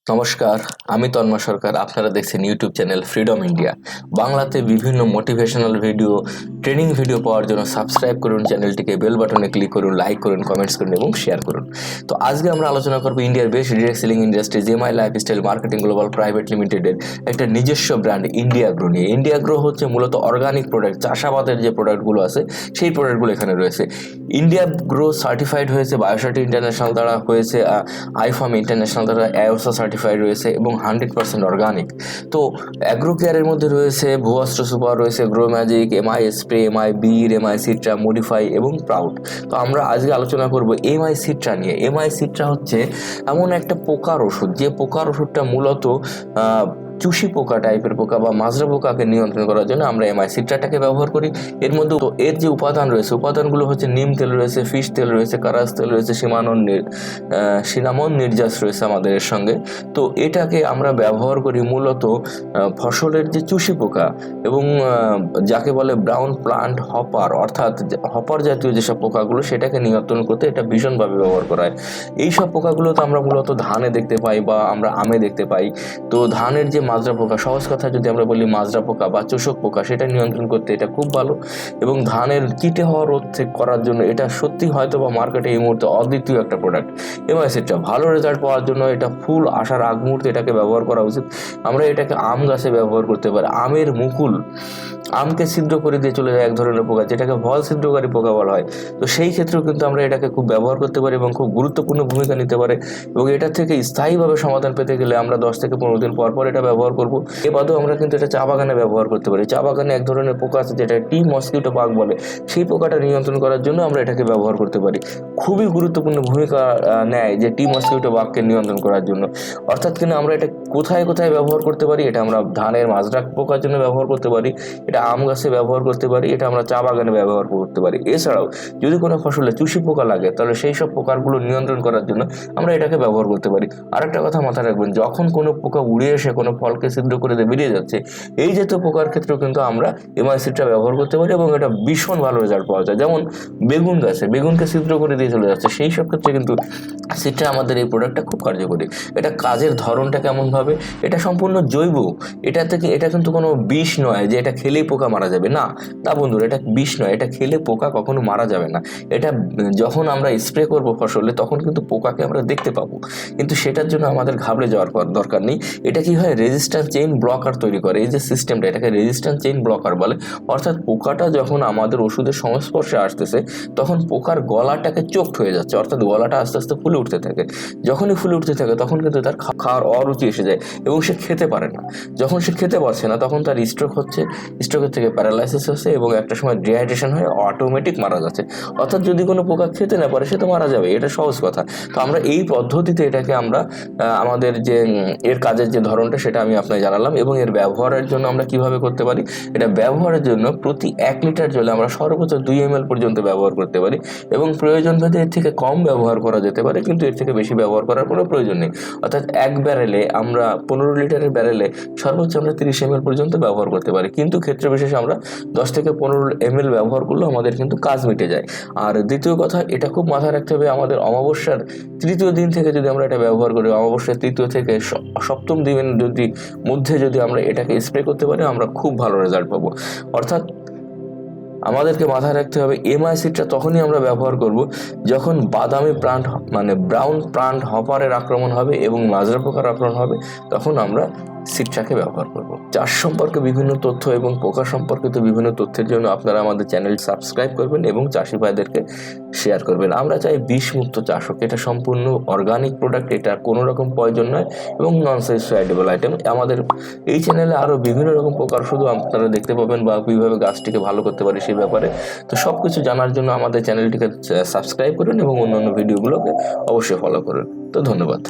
নমস্কার, আমি তন্ময় সরকার। আপনারা দেখছেন ইউটিউব চ্যানেল ফ্রিডম ইন্ডিয়া। বাংলাতে বিভিন্ন মোটিভেশনাল ভিডিও, ট্রেনিং ভিডিও পাওয়ার জন্য সাবস্ক্রাইব করুন চ্যানেলটিকে, বেল বাটনে ক্লিক করুন, লাইক করুন, কমেন্টস করুন এবং শেয়ার করুন। তো আজকে আমরা আলোচনা করব ইন্ডিয়ার best direct selling industry lifestyle marketing global private লিমিটেডের একটা নিজস্ব ব্র্যান্ড ইন্ডিয়াগ্রো নিয়ে। ইন্ডিয়াগ্রো হচ্ছে মূলত অর্গানিক প্রোডাক্ট, চাষাবাদের যে প্রোডাক্টগুলো আছে সেই প্রোডাক্টগুলো এখানে রয়েছে। ইন্ডিয়াগ্রো সার্টিফাইড হয়েছে বায়োসার্টি ইন্টারন্যাশনাল দ্বারা, হয়েছে আইফার্ম ইন্টারন্যাশনাল দ্বারা, অ্যাওসা সার্টিফাইড রয়েছে এবং 100% অর্গানিক। তো অ্যাগ্রো কেয়ারের মধ্যে রয়েছে ভুয়াস্ট্র সুপার, রয়েছে grow magic, MI spray, MI বীর, এমআই সিট্রা, মডিফাই এবং প্রাউড। তো আমরা আজকে আলোচনা করব এমআই সিট্রা নিয়ে। এমআই সিট্রা হচ্ছে এমন একটা পোকার ওষুধ, যে পোকার ওষুধটা মূলত চুষি পোকা টাইপের পোকা বা মাজরা পোকাকে নিয়ন্ত্রণ করার জন্য আমরা এমআই সিট্রাটাকে ব্যবহার করি। এর মধ্যে তো এর যে উপাদানগুলো হচ্ছে নিম তেল রয়েছে, ফিশ তেল রয়েছে, কারাস তেল রয়েছে, সিনামন নির্যাস রয়েছে আমাদের এর সঙ্গে। তো এটাকে আমরা ব্যবহার করি মূলত ফসলের যে চুষি পোকা এবং যাকে বলে ব্রাউন প্লান্ট হপার, অর্থাৎ হপার জাতীয় যেসব পোকাগুলো সেটাকে নিয়ন্ত্রণ করতে এটা ভীষণভাবে ব্যবহার করা হয়। এইসব পোকাগুলো তো আমরা মূলত ধানে দেখতে পাই বা আমরা আমে দেখতে পাই। তো ধানের যে মাজরা পোকা, সহজ কথা যদি আমরা বলি মাজরা পোকা বা চোষক পোকা, সেটা নিয়ন্ত্রণ করতে এটা খুব ভালো। এবং ধানের কিটে হওয়া রোধ করার জন্য এটা সত্যি হয়তো বা মার্কেটে এই মুহূর্তে অদ্বিতীয় একটা প্রোডাক্ট। এমআই সিট্রা ভালো রেজাল্ট পাওয়ার জন্য এটা ফুল আসার আগ মুহূর্তে এটাকে ব্যবহার করা উচিত। আমরা এটাকে আম গাছে ব্যবহার করতে পারি। আমের মুকুল, আমকে ছিদ্র করে দিয়ে চলে যায় এক ধরনের পোকা, যেটাকে ফল ছিদ্রকারী পোকা বলা হয়। তো সেই ক্ষেত্রেও কিন্তু আমরা এটাকে খুব ব্যবহার করতে পারি এবং খুব গুরুত্বপূর্ণ ভূমিকা নিতে পারে। এবং এটা থেকে স্থায়ীভাবে সমাধান পেতে গেলে আমরা 10 থেকে 15 দিন পর পর এটা ব্যবহার করব। এ বাদেও আমরা কিন্তু এটা চা বাগানে ব্যবহার করতে পারি। চা বাগানে এক ধরনের পোকা আছে যেটা টি মসকিউটো বাগ বলে, সেই পোকাটা নিয়ন্ত্রণ করার জন্য আমরা এটাকে ব্যবহার করতে পারি। খুবই গুরুত্বপূর্ণ ভূমিকা নেয় যে টি মসকিউটো বাগকে নিয়ন্ত্রণ করার জন্য। অর্থাৎ কিনা আমরা এটা কোথায় কোথায় ব্যবহার করতে পারি, এটা আমরা ধানের মাজরা পোকার জন্য ব্যবহার করতে পারি, এটা আম গাছে ব্যবহার করতে পারি, এটা আমরা চা বাগানে ব্যবহার করতে পারি। এছাড়াও যদি কোনো ফসলে চুষি পোকা লাগে তাহলে সেই সব পোকাগুলো নিয়ন্ত্রণ করার জন্য আমরা এটাকে ব্যবহার করতে পারি। আরেকটা কথা মাথায় রাখবেন, যখন কোনো পোকা উড়ে এসে কোনো ফলকে ছিদ্র করে দিয়ে বেরিয়ে যাচ্ছে, এই জাতীয় পোকার ক্ষেত্রেও কিন্তু আমরা এমআই সিট্রা ব্যবহার করতে পারি এবং এটা ভীষণ ভালো রেজাল্ট পাওয়া যায়। যেমন বেগুন গাছে বেগুনকে ছিদ্র করে দিয়ে চলে যাচ্ছে, সেই সব ক্ষেত্রে কিন্তু সিট্রা আমাদের এই প্রোডাক্টটা খুব কার্যকরী। এটা কাজের ধরনটা কেমনভাবে, এটা সম্পূর্ণ জৈব। এটা কিন্তু কোনো বিষ নয় যে এটা খেলেই পোকা মারা যাবে, না বন্ধুরা, এটা বিষ নয়। এটা খেলে পোকা কখনো মারা যাবে না। এটা যখন আমরা স্প্রে করব ফসলে তখন কিন্তু পোকাকে আমরা দেখতে পাবো, কিন্তু সেটার জন্য আমাদের ঘাবড়ে যাওয়ার দরকার নেই। এটা কি হয়, রেজিস্ট্যান্স চেইন ব্লকার তৈরি করে। এই যে সিস্টেমটা, এটাকে রেজিস্ট্যান্স চেইন ব্লকার বলে। অর্থাৎ পোকাটা যখন আমাদের ওষুধের সংস্পর্শে আসতেছে তখন পোকার গলাটাকে চোখড হয়ে যাচ্ছে, অর্থাৎ গলাটা আস্তে আস্তে ফুলে উঠতে থাকে। যখনই ফুলে উঠতে থাকে তখন কিন্তু তার খাওয়ার অরুচি এসে যায় এবং সে খেতে পারে না। যখন সে খেতে পারছে না তখন তার স্ট্রোক হচ্ছে, স্ট্রোকের থেকে প্যারালাইসিস হচ্ছে এবং একটা সময় ডিহাইড্রেশন হয়ে অটোমেটিক মারা যাচ্ছে। অর্থাৎ যদি কোনো পোকা খেতে না পারে সে তো মারা যাবে, এটা সহজ কথা। তো আমরা এই পদ্ধতিতে এটাকে আমরা আমাদের যে এর কাজের যে ধরনটা সেটা আমি আপনাকে জানালাম। এবং এর ব্যবহারের জন্য আমরা কিভাবে করতে পারি, এটা ব্যবহারের জন্য প্রতি 1 লিটার জলে আমরা সর্বোচ্চ 2 ml পর্যন্ত ব্যবহার করতে পারি এবং প্রয়োজন ভেদে এর থেকে কম ব্যবহার করা যেতে পারে, কিন্তু এর থেকে বেশি ব্যবহার করার কোনো প্রয়োজন নেই। অর্থাৎ এক ব্যারেলে আমরা 15 লিটারের ব্যারেলে সর্বোচ্চ আমরা 30 ml পর্যন্ত ব্যবহার করতে পারি, কিন্তু ক্ষেত্র বিশেষে আমরা 10 থেকে 15 ml ব্যবহার করলেও আমাদের কিন্তু কাজ মিটে যায়। আর দ্বিতীয় কথা, এটা খুব মাথায় রাখতে হবে, আমাদের অমাবস্যার 3য় দিন থেকে যদি আমরা এটা ব্যবহার করি, অমাবস্যার 3য় থেকে 7ম দিনের মধ্যে যদি আমরা এটাকে স্প্রে করতে পারি আমরা খুব ভালো রেজাল্ট পাবো। অর্থাৎ আমাদেরকে মাথায় রাখতে হবে এমআই সিট্রা তখনই আমরা ব্যবহার করব যখন বাদামি প্লান্ট ব্রাউন প্লান্ট হপারের আক্রমণ হবে এবং মাজরা পোকার আক্রমণ হবে, তখন আমরা সিট্রাকে ব্যবহার করব। চাষ সম্পর্কে বিভিন্ন তথ্য এবং পোকা সম্পর্কিত বিভিন্ন তথ্যের জন্য আপনারা আমাদের চ্যানেল সাবস্ক্রাইব করবেন এবং চাষি ভাইদেরকে শেয়ার করবেন। আমরা চাই বিষমুক্ত চাষ হোক, এটা সম্পূর্ণ অর্গানিক প্রোডাক্ট, এটা কোনো রকম পয়জন নয় এবং নন সুইসাইডেবল আইটেম। আমাদের এই চ্যানেলে আরও বিভিন্ন রকম পোকার শুধু আপনারা দেখতে পাবেন বা কীভাবে গাছটিকে ভালো করতে পারে সেই ব্যাপারে। তো সব কিছু জানার জন্য আমাদের চ্যানেলটিকে সাবস্ক্রাইব করুন এবং অন্যান্য ভিডিওগুলোকে অবশ্যই ফলো করুন। তো ধন্যবাদ।